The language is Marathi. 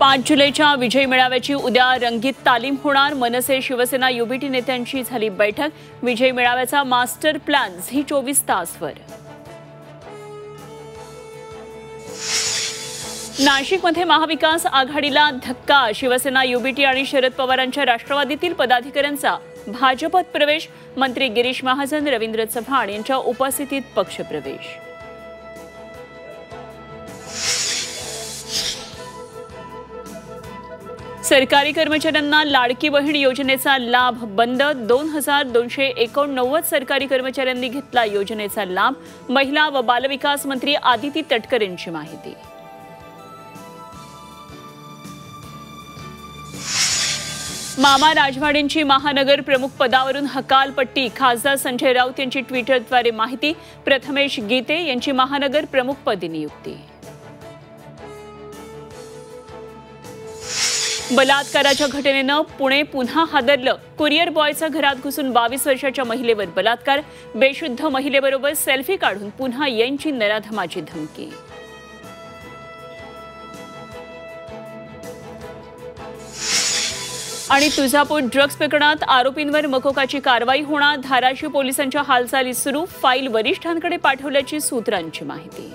5 जुलैच्या विजय मेळाव्याची उद्या रंगीत तालीम होणार। मनसे शिवसेना युबीटी नेत्यांची झाली बैठक। विजय मेळाव्याचा मास्टर प्लॅन झी 24 तासवर। नाशिकमध्ये महाविकास आघाडीला धक्का। शिवसेना युबीटी आणि शरद पवारांच्या राष्ट्रवादीतील पदाधिकाऱ्यांचा भाजपत प्रवेश। मंत्री गिरीश महाजन, रवींद्र चव्हाण यांच्या उपस्थितीत पक्षप्रवेश। सरकारी कर्मचाऱ्यांना लाडकी बहीण योजनेचा लाभ बंद। 2289 सरकारी कर्मचाऱ्यांनी घेतला योजनेचा लाभ। महिला व बालविकास मंत्री आदिती तटकरे यांची माहिती। मामा राजवाडेंची महानगर प्रमुख पदावरून हकालपट्टी। खासदार संजय राऊत यांची ट्विटरद्वारे माहिती। प्रथमेश गीते यांची महानगर प्रमुखपदी नियुक्ती। बलात्काराच्या घटनेनं पुणे पुन्हा हादरलं। कुरिअर बॉयचा घरात घुसून 22 वर्षाच्या महिलेवर बलात्कार। बेशुद्ध महिलेबरोबर सेल्फी काढून पुन्हा यांची नराधमाची धमकी। आणि तुळजापूर ड्रग्ज प्रकरणात आरोपींवर मकोकाची कारवाई होणार। धाराशिव पोलिसांच्या हालचाली सुरू। फाईल वरिष्ठांकडे पाठवल्याची सूत्रांची माहिती।